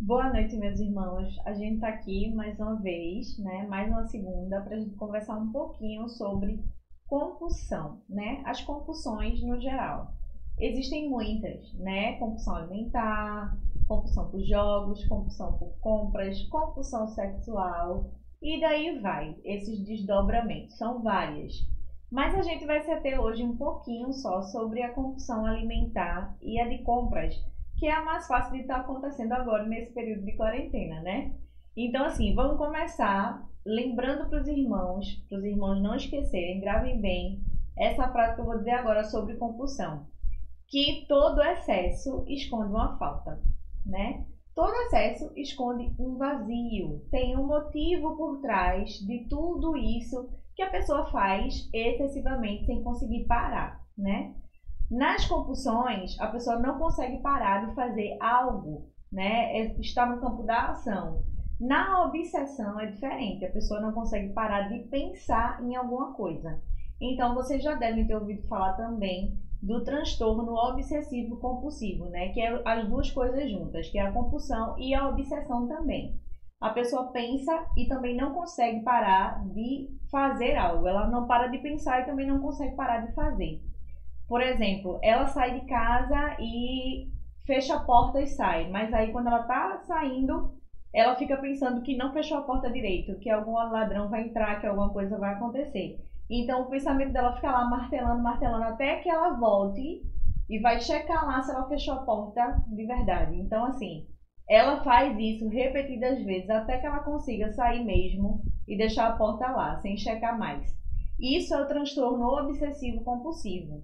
Boa noite, meus irmãos. A gente está aqui mais uma vez, né? Mais uma segunda, para a gente conversar um pouquinho sobre compulsão, né? As compulsões no geral. Existem muitas, né? Compulsão alimentar, compulsão por jogos, compulsão por compras, compulsão sexual e daí vai. Esses desdobramentos são várias. Mas a gente vai se ater hoje um pouquinho só sobre a compulsão alimentar e a de compras, que é a mais fácil de estar acontecendo agora nesse período de quarentena, né? Então, assim, vamos começar lembrando para os irmãos não esquecerem, gravem bem essa frase que eu vou dizer agora sobre compulsão, que todo excesso esconde uma falta, né? Todo excesso esconde um vazio, tem um motivo por trás de tudo isso que a pessoa faz excessivamente sem conseguir parar, né? Nas compulsões, a pessoa não consegue parar de fazer algo, né? Está no campo da ação. Na obsessão é diferente, a pessoa não consegue parar de pensar em alguma coisa. Então, vocês já devem ter ouvido falar também do transtorno obsessivo compulsivo, né? Que é as duas coisas juntas, que é a compulsão e a obsessão também. A pessoa pensa e também não consegue parar de fazer algo. Ela não para de pensar e também não consegue parar de fazer. Por exemplo, ela sai de casa e fecha a porta e sai, mas aí quando ela tá saindo, ela fica pensando que não fechou a porta direito, que algum ladrão vai entrar, que alguma coisa vai acontecer. Então o pensamento dela fica lá martelando, martelando até que ela volte e vai checar lá se ela fechou a porta de verdade. Então assim, ela faz isso repetidas vezes até que ela consiga sair mesmo e deixar a porta lá, sem checar mais. Isso é o transtorno obsessivo compulsivo.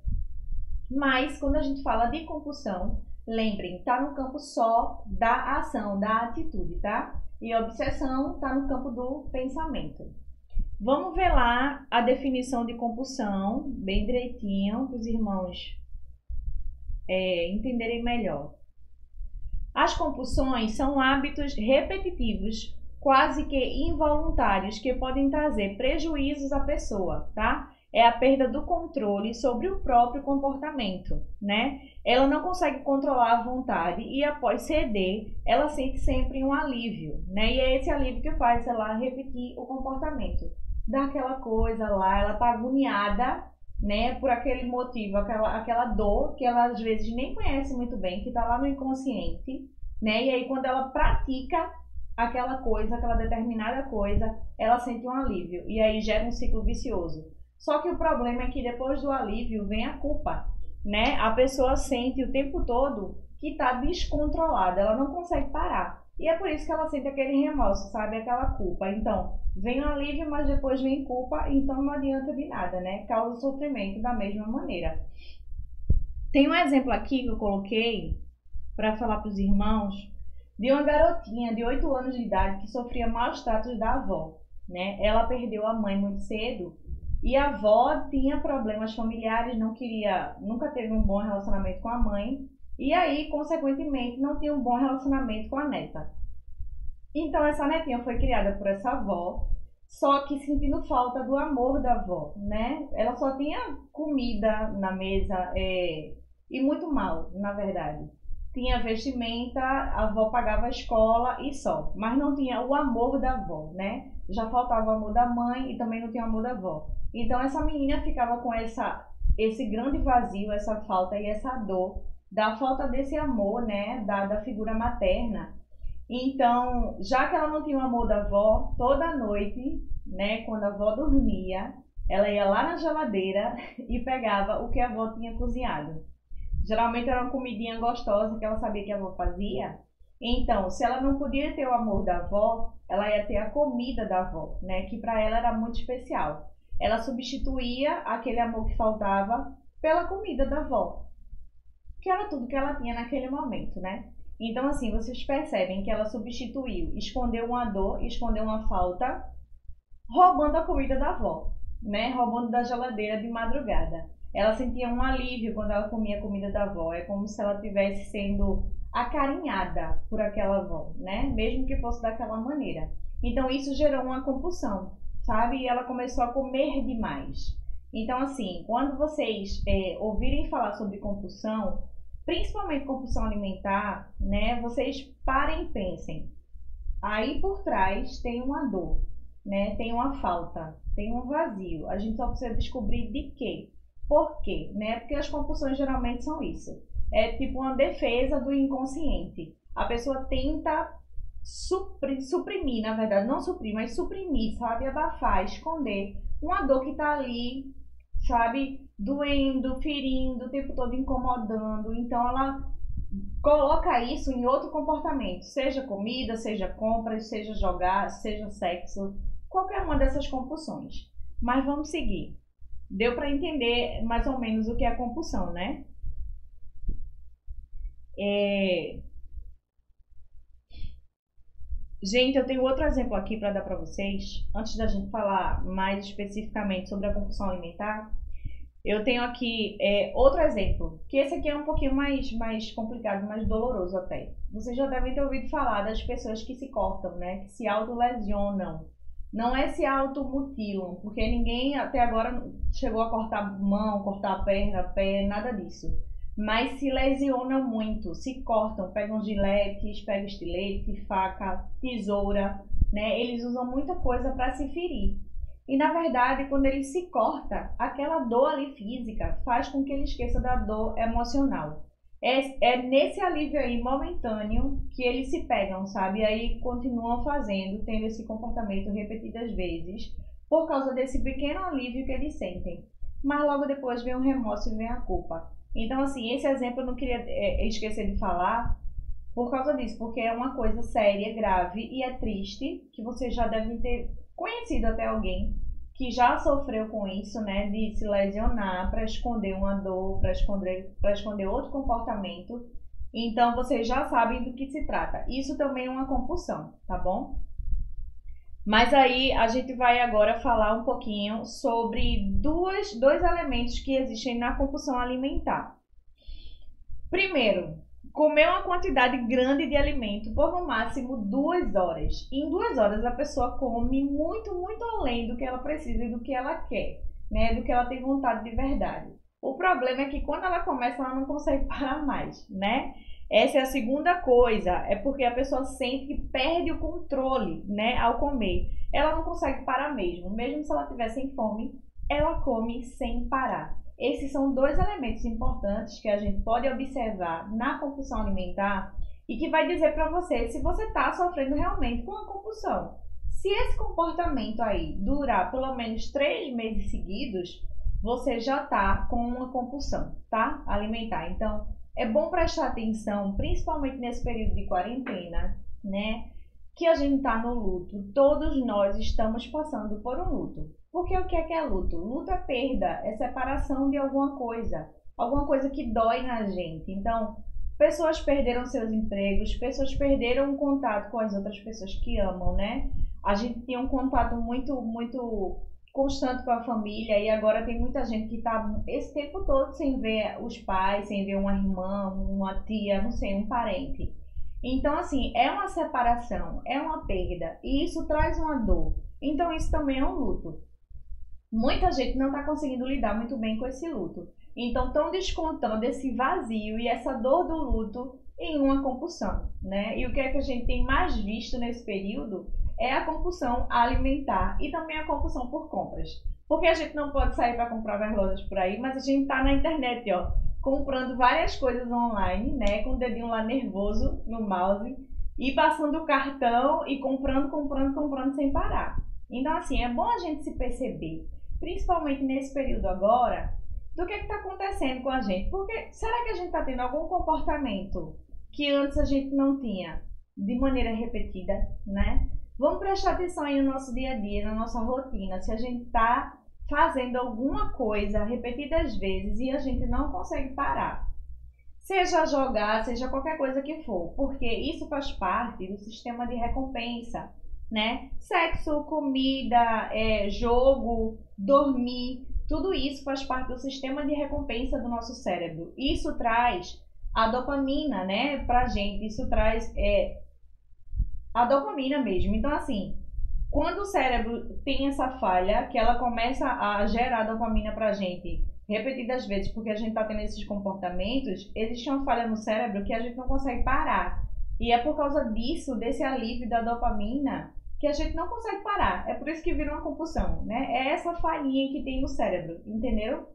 Mas quando a gente fala de compulsão, lembrem, tá no campo só da ação, da atitude, tá? E a obsessão tá no campo do pensamento. Vamos ver lá a definição de compulsão, bem direitinho, para os irmãos entenderem melhor. As compulsões são hábitos repetitivos, quase que involuntários, que podem trazer prejuízos à pessoa, tá? É a perda do controle sobre o próprio comportamento, né? Ela não consegue controlar a vontade e após ceder, ela sente sempre um alívio, né? E é esse alívio que faz ela repetir o comportamento. Dá aquela coisa lá, ela tá agoniada, né? Por aquele motivo, aquela dor que ela às vezes nem conhece muito bem, que tá lá no inconsciente, né? E aí quando ela pratica aquela coisa, aquela determinada coisa, ela sente um alívio e aí gera um ciclo vicioso. Só que o problema é que depois do alívio vem a culpa, né? A pessoa sente o tempo todo que está descontrolada, ela não consegue parar. E é por isso que ela sente aquele remorso, sabe? Aquela culpa. Então, vem o alívio, mas depois vem culpa, então não adianta de nada, né? Causa sofrimento da mesma maneira. Tem um exemplo aqui que eu coloquei para falar para os irmãos de uma garotinha de 8 anos de idade que sofria maus tratos da avó, né? Ela perdeu a mãe muito cedo e a avó tinha problemas familiares, não queria, nunca teve um bom relacionamento com a mãe, e aí, consequentemente, não tinha um bom relacionamento com a neta. Então, essa netinha foi criada por essa avó, só que sentindo falta do amor da avó, né? Ela só tinha comida na mesa e muito mal, na verdade. Tinha vestimenta, a avó pagava a escola e só, mas não tinha o amor da avó, né? Já faltava o amor da mãe e também não tinha o amor da avó. Então essa menina ficava com esse grande vazio, essa falta e essa dor da falta desse amor, né, da figura materna. Então, já que ela não tinha o amor da avó, toda noite, né, quando a avó dormia, ela ia lá na geladeira e pegava o que a avó tinha cozinhado. Geralmente era uma comidinha gostosa que ela sabia que a avó fazia. Então, se ela não podia ter o amor da avó, ela ia ter a comida da avó, né, que para ela era muito especial. Ela substituía aquele amor que faltava pela comida da avó, que era tudo que ela tinha naquele momento, né? Então, assim, vocês percebem que ela substituiu, escondeu uma dor, escondeu uma falta, roubando a comida da avó, né? Roubando da geladeira de madrugada. Ela sentia um alívio quando ela comia a comida da avó. É como se ela estivesse sendo acarinhada por aquela avó, né? Mesmo que fosse daquela maneira. Então, isso gerou uma compulsão, sabe? E ela começou a comer demais. Então, assim, quando vocês ouvirem falar sobre compulsão, principalmente compulsão alimentar, né? Vocês parem e pensem. Aí por trás tem uma dor, né? Tem uma falta, tem um vazio. A gente só precisa descobrir de quê. Por quê, né? Porque as compulsões geralmente são isso. É tipo uma defesa do inconsciente. A pessoa tenta suprimir, na verdade, não suprimir, mas suprimir, sabe? Abafar, esconder uma dor que tá ali, sabe? Doendo, ferindo, o tempo todo incomodando. Então ela coloca isso em outro comportamento, seja comida, seja compras, seja jogar, seja sexo, qualquer uma dessas compulsões. Mas vamos seguir. Deu para entender mais ou menos o que é a compulsão, né? Gente, eu tenho outro exemplo aqui para dar para vocês. Antes da gente falar mais especificamente sobre a compulsão alimentar, eu tenho aqui outro exemplo, que esse aqui é um pouquinho mais complicado, mais doloroso até. Vocês já devem ter ouvido falar das pessoas que se cortam, né? Que se autolesionam. Não é se automutilam, porque ninguém até agora chegou a cortar mão, cortar perna, pé, nada disso. Mas se lesionam muito, se cortam, pegam giletes, pegam estilete, faca, tesoura, né? Eles usam muita coisa para se ferir. E na verdade, quando ele se corta, aquela dor ali física faz com que ele esqueça da dor emocional. É nesse alívio aí momentâneo que eles se pegam, sabe? E aí continuam fazendo, tendo esse comportamento repetidas vezes, por causa desse pequeno alívio que eles sentem. Mas logo depois vem o remorso e vem a culpa. Então, assim, esse exemplo eu não queria esquecer de falar por causa disso, porque é uma coisa séria, grave e é triste, que vocês já devem ter conhecido até alguém que já sofreu com isso, né, de se lesionar para esconder uma dor, para esconder outro comportamento. Então, vocês já sabem do que se trata. Isso também é uma compulsão, tá bom? Mas aí a gente vai agora falar um pouquinho sobre dois elementos que existem na compulsão alimentar. Primeiro, comer uma quantidade grande de alimento por no máximo 2 horas. Em 2 horas a pessoa come muito, muito além do que ela precisa e do que ela quer, né? Do que ela tem vontade de verdade. O problema é que quando ela começa, ela não consegue parar mais, né? Essa é a segunda coisa, é porque a pessoa sente que perde o controle, né, ao comer. Ela não consegue parar mesmo se ela estiver sem fome, ela come sem parar. Esses são 2 elementos importantes que a gente pode observar na compulsão alimentar e que vai dizer para você se você está sofrendo realmente com a compulsão. Se esse comportamento aí durar pelo menos 3 meses seguidos, você já está com uma compulsão, tá? Alimentar. Então, é bom prestar atenção, principalmente nesse período de quarentena, né? Que a gente está no luto. Todos nós estamos passando por um luto. Porque o que é luto? Luto é perda, é separação de alguma coisa que dói na gente. Então, pessoas perderam seus empregos, pessoas perderam o contato com as outras pessoas que amam, né? A gente tinha um contato muito constante com a família e agora tem muita gente que está esse tempo todo sem ver os pais, sem ver uma irmã, uma tia, não sei, um parente. Então, assim, é uma separação, é uma perda e isso traz uma dor. Então, isso também é um luto. Muita gente não está conseguindo lidar muito bem com esse luto. Então, estão descontando esse vazio e essa dor do luto em uma compulsão, né? E o que é que a gente tem mais visto nesse período é a compulsão alimentar e também a compulsão por compras. Porque a gente não pode sair para comprar mais lojas por aí, mas a gente está na internet, ó, comprando várias coisas online, né? Com o dedinho lá nervoso no mouse e passando o cartão e comprando sem parar. Então, assim, é bom a gente se perceber, principalmente nesse período agora, do que está acontecendo com a gente. Porque será que a gente está tendo algum comportamento que antes a gente não tinha de maneira repetida, né? Vamos prestar atenção aí no nosso dia a dia, na nossa rotina, se a gente está fazendo alguma coisa repetidas vezes e a gente não consegue parar. Seja jogar, seja qualquer coisa que for, porque isso faz parte do sistema de recompensa, né? Sexo, comida, jogo, dormir, tudo isso faz parte do sistema de recompensa do nosso cérebro. Isso traz a dopamina, né, pra gente, isso traz a dopamina mesmo. Então, assim, Quando o cérebro tem essa falha, que ela começa a gerar dopamina pra gente repetidas vezes, porque a gente tá tendo esses comportamentos, existe uma falha no cérebro que a gente não consegue parar. E é por causa disso, desse alívio da dopamina, que a gente não consegue parar. É por isso que vira uma compulsão, né? É essa falhinha que tem no cérebro, entendeu?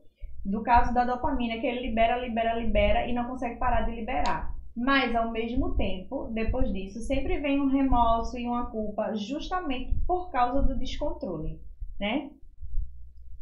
Do caso da dopamina, que ele libera e não consegue parar de liberar. Mas, ao mesmo tempo, depois disso, sempre vem um remorso e uma culpa, justamente por causa do descontrole, né?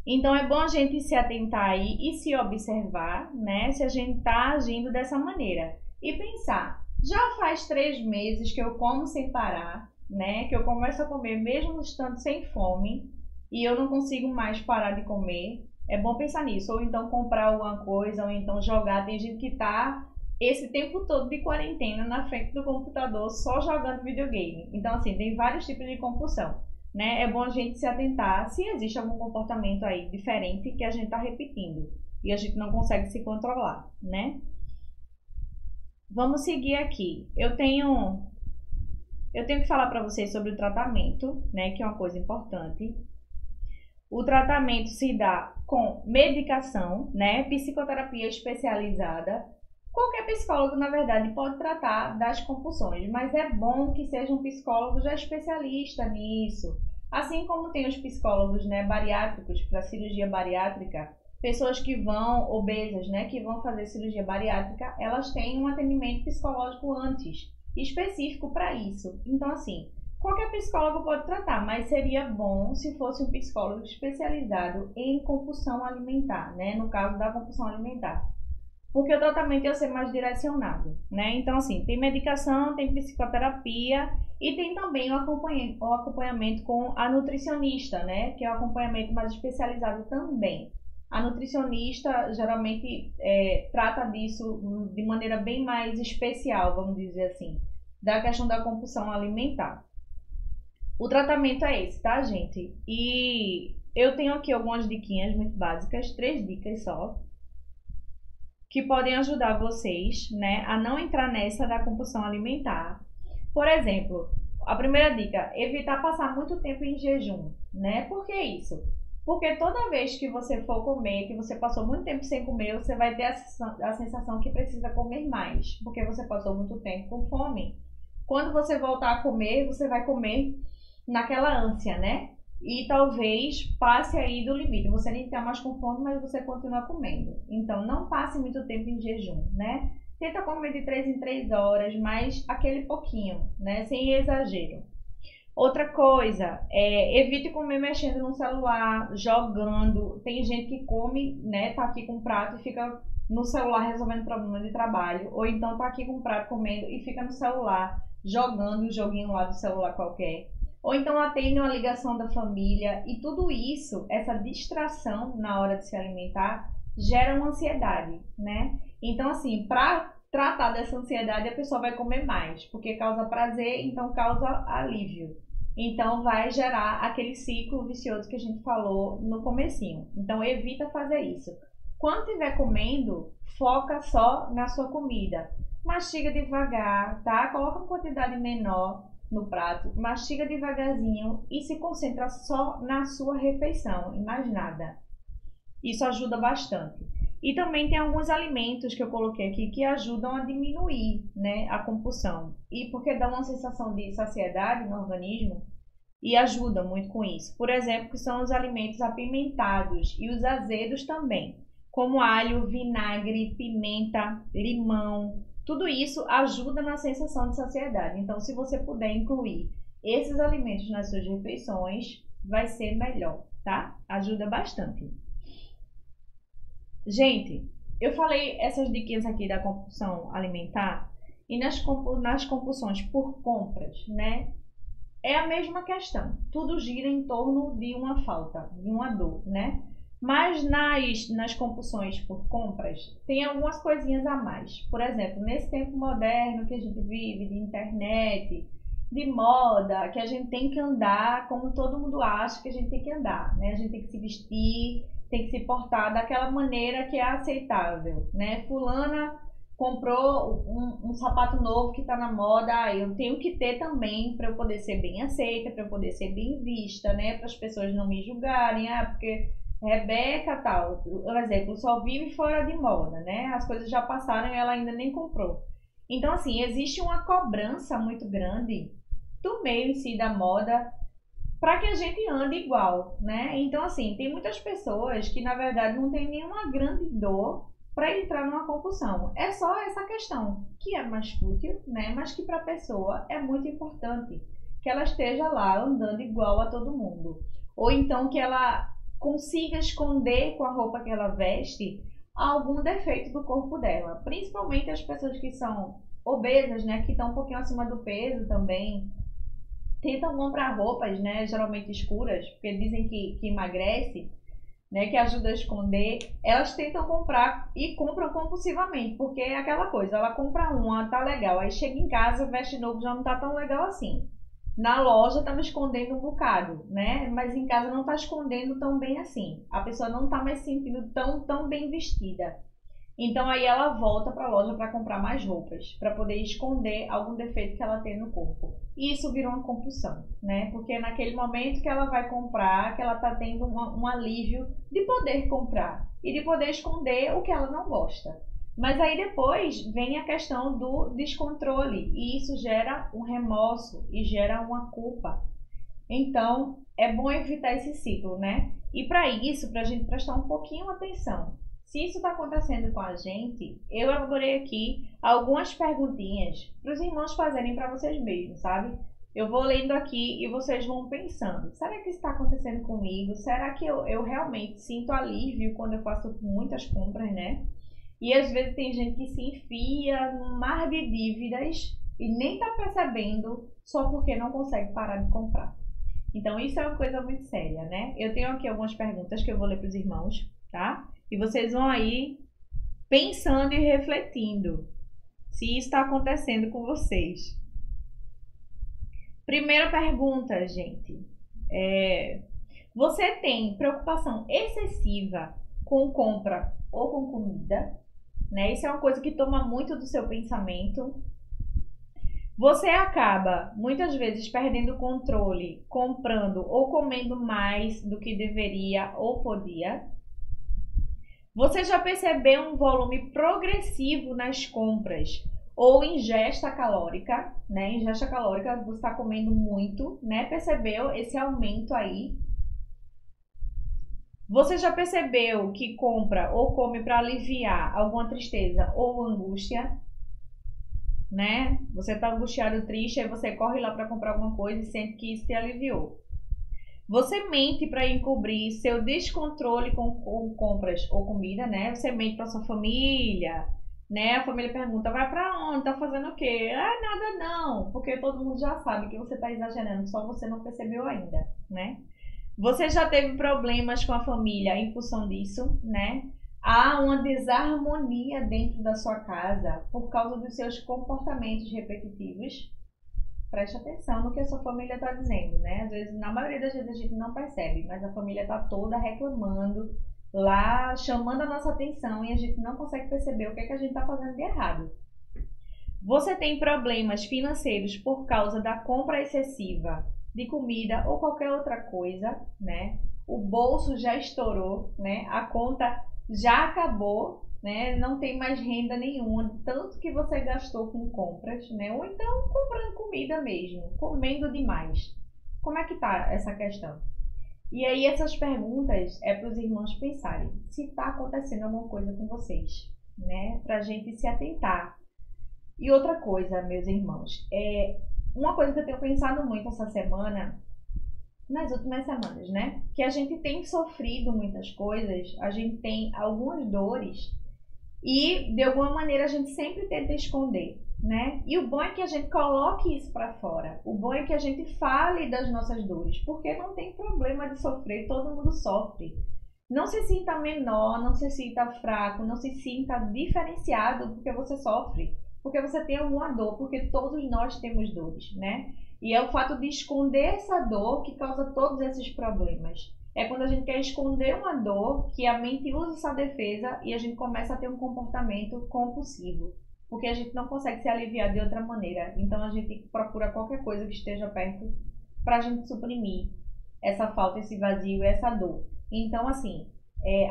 Então, é bom a gente se atentar aí e se observar, né? Se a gente está agindo dessa maneira. E pensar, já faz 3 meses que eu como sem parar, né? Que eu começo a comer mesmo estando sem fome e eu não consigo mais parar de comer. É bom pensar nisso. Ou então comprar alguma coisa, ou então jogar. Tem gente que tá esse tempo todo de quarentena na frente do computador só jogando videogame. Então, assim, tem vários tipos de compulsão, né? É bom a gente se atentar se existe algum comportamento aí diferente que a gente está repetindo e a gente não consegue se controlar, né? Vamos seguir aqui. Eu tenho que falar para vocês sobre o tratamento, né? Que é uma coisa importante. O tratamento se dá com medicação, né? Psicoterapia especializada. Qualquer psicólogo, na verdade, pode tratar das compulsões, mas é bom que seja um psicólogo já especialista nisso. Assim como tem os psicólogos, né, bariátricos para cirurgia bariátrica, pessoas que vão, obesas, né, que vão fazer cirurgia bariátrica, elas têm um atendimento psicológico antes, específico para isso. Então, assim, qualquer psicólogo pode tratar, mas seria bom se fosse um psicólogo especializado em compulsão alimentar, né, no caso da compulsão alimentar. Porque o tratamento ia ser mais direcionado, né? Então, assim, tem medicação, tem psicoterapia e tem também o acompanhamento com a nutricionista, né? Que é o acompanhamento mais especializado também. A nutricionista geralmente trata disso de maneira bem mais especial, vamos dizer assim, da questão da compulsão alimentar. O tratamento é esse, tá, gente? E eu tenho aqui algumas diquinhas muito básicas, 3 dicas só, que podem ajudar vocês, né, a não entrar nessa da compulsão alimentar. Por exemplo, a primeira dica, evitar passar muito tempo em jejum, né? Por que isso? Porque toda vez que você for comer, que você passou muito tempo sem comer, você vai ter a sensação que precisa comer mais, porque você passou muito tempo com fome. Quando você voltar a comer, você vai comer naquela ânsia, né? E talvez passe aí do limite. Você nem está mais com fome, mas você continua comendo. Então, não passe muito tempo em jejum, né? Tenta comer de 3 em 3 horas, mas aquele pouquinho, né? Sem exagero. Outra coisa, evite comer mexendo no celular, jogando. Tem gente que come, né? Tá aqui com o prato e fica no celular resolvendo problema de trabalho. Ou então tá aqui com o prato comendo e fica no celular, jogando um joguinho lá do celular qualquer. Ou então atende uma ligação da família, e tudo isso, essa distração na hora de se alimentar, gera uma ansiedade, né? Então, assim, para tratar dessa ansiedade, a pessoa vai comer mais, porque causa prazer, então causa alívio. Então, vai gerar aquele ciclo vicioso que a gente falou no comecinho. Então, evita fazer isso. Quando estiver comendo, foca só na sua comida. Mastiga devagar, tá? Coloca uma quantidade menor no prato, mastiga devagarzinho e se concentra só na sua refeição, e mais nada. Isso ajuda bastante. E também tem alguns alimentos que eu coloquei aqui que ajudam a diminuir, né, a compulsão. E porque dá uma sensação de saciedade no organismo e ajuda muito com isso. Por exemplo, que são os alimentos apimentados e os azedos também, como alho, vinagre, pimenta, limão. Tudo isso ajuda na sensação de saciedade. Então, se você puder incluir esses alimentos nas suas refeições, vai ser melhor, tá? Ajuda bastante. Gente, eu falei essas diquinhas aqui da compulsão alimentar e nas compulsões por compras, né? É a mesma questão. Tudo gira em torno de uma falta, de uma dor, né? Mas nas compulsões por compras, tem algumas coisinhas a mais. Por exemplo, nesse tempo moderno que a gente vive, de internet, de moda, que a gente tem que andar como todo mundo acha que a gente tem que andar, né? A gente tem que se vestir, tem que se portar daquela maneira que é aceitável, né? Fulana comprou um sapato novo que está na moda, eu tenho que ter também para eu poder ser bem aceita, para eu poder ser bem vista, né? Para as pessoas não me julgarem, porque Rebeca tal, por exemplo, só vive fora de moda, né? As coisas já passaram e ela ainda nem comprou. Então, assim, existe uma cobrança muito grande do meio em si da moda para que a gente ande igual, né? Então, assim, tem muitas pessoas que, na verdade, não tem nenhuma grande dor para entrar numa compulsão. É só essa questão, que é mais fútil, né? Mas que para a pessoa é muito importante que ela esteja lá andando igual a todo mundo. Ou então que ela consiga esconder com a roupa que ela veste algum defeito do corpo dela. Principalmente as pessoas que são obesas, né? Que estão um pouquinho acima do peso também. Tentam comprar roupas, né? Geralmente escuras, porque dizem que emagrece, né, que ajuda a esconder, elas tentam comprar e compram compulsivamente, porque é aquela coisa, ela compra uma, tá legal, aí chega em casa, veste novo, já não tá tão legal assim. Na loja tá me escondendo um bocado, né? Mas em casa não tá escondendo tão bem assim. A pessoa não tá mais se sentindo tão bem vestida. Então aí ela volta para a loja para comprar mais roupas, para poder esconder algum defeito que ela tem no corpo. E isso virou uma compulsão, né? Porque é naquele momento que ela vai comprar, que ela está tendo um alívio de poder comprar e de poder esconder o que ela não gosta. Mas aí depois vem a questão do descontrole e isso gera um remorso e gera uma culpa. Então é bom evitar esse ciclo, né? E para isso, para a gente prestar um pouquinho atenção. Se isso está acontecendo com a gente, eu elaborei aqui algumas perguntinhas para os irmãos fazerem para vocês mesmos, sabe? Eu vou lendo aqui e vocês vão pensando, será que isso está acontecendo comigo? Será que eu realmente sinto alívio quando eu faço muitas compras, né? E às vezes tem gente que se enfia num mar de dívidas e nem está percebendo só porque não consegue parar de comprar. Então isso é uma coisa muito séria, né? Eu tenho aqui algumas perguntas que eu vou ler para os irmãos, tá? E vocês vão aí pensando e refletindo se isso está acontecendo com vocês. Primeira pergunta, gente. Você tem preocupação excessiva com compra ou com comida? Né? Isso é uma coisa que toma muito do seu pensamento. Você acaba, muitas vezes, perdendo o controle, comprando ou comendo mais do que deveria ou podia. Você já percebeu um volume progressivo nas compras ou ingesta calórica, né? Ingesta calórica, você está comendo muito, né? Percebeu esse aumento aí? Você já percebeu que compra ou come para aliviar alguma tristeza ou angústia, né? Você está angustiado, triste, aí você corre lá para comprar alguma coisa e sente que isso te aliviou. Você mente para encobrir seu descontrole com compras ou comida, né? Você mente para sua família, né? A família pergunta, vai para onde? Tá fazendo o quê? Ah, nada não, porque todo mundo já sabe que você tá exagerando, só você não percebeu ainda, né? Você já teve problemas com a família em função disso, né? Há uma desarmonia dentro da sua casa por causa dos seus comportamentos repetitivos. Preste atenção no que a sua família está dizendo, né? Às vezes, na maioria das vezes a gente não percebe, mas a família está toda reclamando lá, chamando a nossa atenção e a gente não consegue perceber o que é que a gente está fazendo de errado. Você tem problemas financeiros por causa da compra excessiva de comida ou qualquer outra coisa, né? O bolso já estourou, né? A conta já acabou, né? Não tem mais renda nenhuma, tanto que você gastou com compras, né? Ou então comprando comida mesmo, comendo demais. Como é que tá essa questão? E aí essas perguntas é para os irmãos pensarem se está acontecendo alguma coisa com vocês, né? Para a gente se atentar. E outra coisa, meus irmãos, uma coisa que eu tenho pensado muito essa semana, nas últimas semanas, né? Que a gente tem sofrido muitas coisas, a gente tem algumas dores e de alguma maneira a gente sempre tenta esconder, né? E o bom é que a gente coloque isso para fora. O bom é que a gente fale das nossas dores, porque não tem problema de sofrer, todo mundo sofre. Não se sinta menor, não se sinta fraco, não se sinta diferenciado porque você sofre, porque você tem alguma dor, porque todos nós temos dores, né? E é o fato de esconder essa dor que causa todos esses problemas. É quando a gente quer esconder uma dor que a mente usa essa defesa e a gente começa a ter um comportamento compulsivo. porque a gente não consegue se aliviar de outra maneira. Então a gente procura qualquer coisa que esteja perto para a gente suprimir essa falta, esse vazio, essa dor. Então, assim,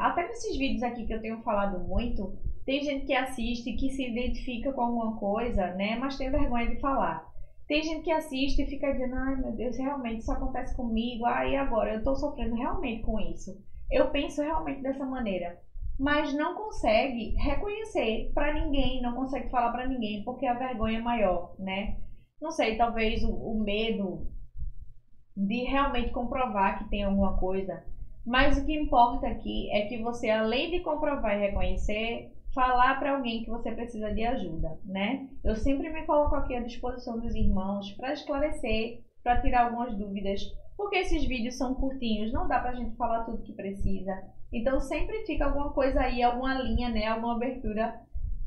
até nesses vídeos aqui que eu tenho falado muito, tem gente que assiste, que se identifica com alguma coisa, né, mas tem vergonha de falar. Tem gente que assiste e fica dizendo, ai meu Deus, realmente isso acontece comigo, e agora eu estou sofrendo realmente com isso. Eu penso realmente dessa maneira. Mas não consegue reconhecer para ninguém, não consegue falar para ninguém, porque a vergonha é maior, né? Não sei, talvez o medo de realmente comprovar que tem alguma coisa. Mas o que importa aqui é que você, além de comprovar e reconhecer, falar para alguém que você precisa de ajuda, né? Eu sempre me coloco aqui à disposição dos irmãos para esclarecer, para tirar algumas dúvidas, porque esses vídeos são curtinhos, não dá pra gente falar tudo que precisa. Então sempre fica alguma coisa aí, alguma linha, né, alguma abertura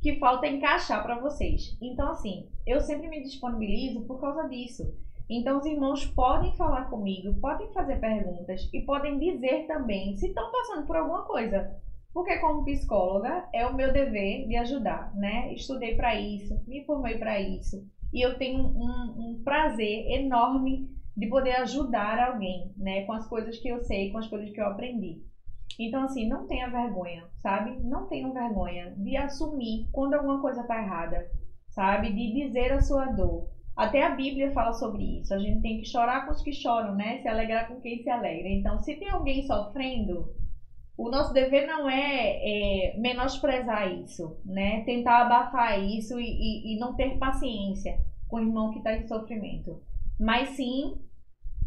que falta encaixar para vocês. Então assim, eu sempre me disponibilizo por causa disso. Então os irmãos podem falar comigo, podem fazer perguntas e podem dizer também se estão passando por alguma coisa. Porque como psicóloga é o meu dever de ajudar, né? Estudei para isso, me formei para isso e eu tenho um prazer enorme de poder ajudar alguém, né? Com as coisas que eu sei, com as coisas que eu aprendi. Então, assim, não tenha vergonha, sabe? Não tenham vergonha de assumir quando alguma coisa está errada, sabe? De dizer a sua dor. Até a Bíblia fala sobre isso. A gente tem que chorar com os que choram, né? Se alegrar com quem se alegra. Então, se tem alguém sofrendo, o nosso dever não é menosprezar isso, né? Tentar abafar isso e não ter paciência com o irmão que está em sofrimento. Mas sim,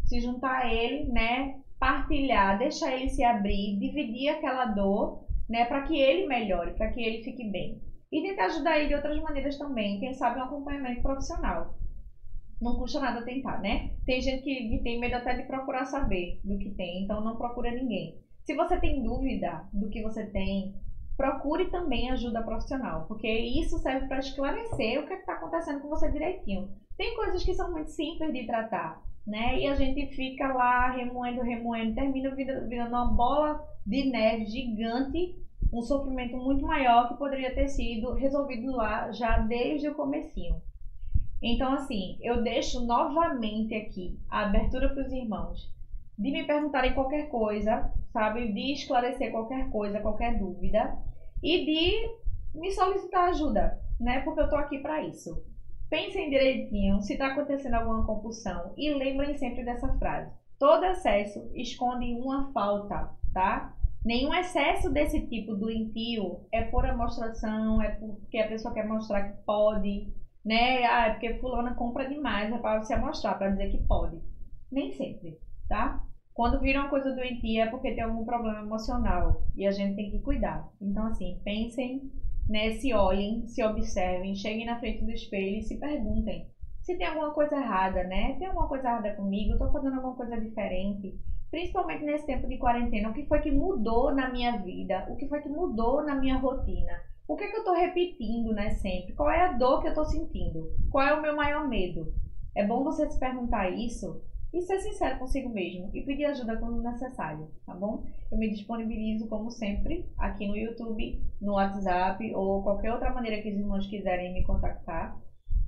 se juntar a ele, né? Partilhar, deixar ele se abrir, dividir aquela dor, né? Para que ele melhore, para que ele fique bem. E tentar ajudar ele de outras maneiras também. Quem sabe um acompanhamento profissional. Não custa nada tentar, né? Tem gente que tem medo até de procurar saber do que tem, então não procura ninguém. Se você tem dúvida do que você tem, procure também ajuda profissional, porque isso serve para esclarecer o que está acontecendo com você direitinho. Tem coisas que são muito simples de tratar, né? E a gente fica lá remoendo, termina virando uma bola de neve gigante, um sofrimento muito maior que poderia ter sido resolvido lá já desde o comecinho. Então, assim, eu deixo novamente aqui a abertura para os irmãos de me perguntarem qualquer coisa, sabe? De esclarecer qualquer coisa, qualquer dúvida e de me solicitar ajuda, né? Porque eu tô aqui para isso. Pensem direitinho se está acontecendo alguma compulsão e lembrem sempre dessa frase. Todo excesso esconde uma falta, tá? Nenhum excesso desse tipo doentio é por amostração, é porque a pessoa quer mostrar que pode, né? É porque fulana compra demais, é para se amostrar, para dizer que pode. Nem sempre, tá? Quando vira uma coisa doentia é porque tem algum problema emocional e a gente tem que cuidar. Então, assim, pensem, né? Se olhem, se observem, cheguem na frente do espelho e se perguntem se tem alguma coisa errada, né? Tem alguma coisa errada comigo? Eu tô fazendo alguma coisa diferente? Principalmente nesse tempo de quarentena, o que foi que mudou na minha vida? O que foi que mudou na minha rotina? O que é que eu tô repetindo, né, sempre? Qual é a dor que eu tô sentindo? Qual é o meu maior medo? É bom você se perguntar isso e ser sincero consigo mesmo e pedir ajuda quando necessário, tá bom? Eu me disponibilizo, como sempre, aqui no YouTube, no WhatsApp ou qualquer outra maneira que os irmãos quiserem me contactar,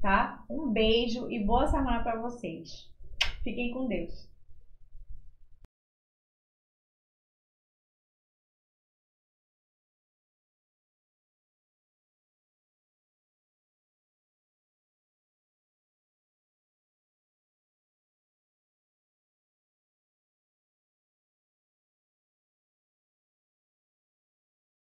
tá? Um beijo e boa semana para vocês. Fiquem com Deus.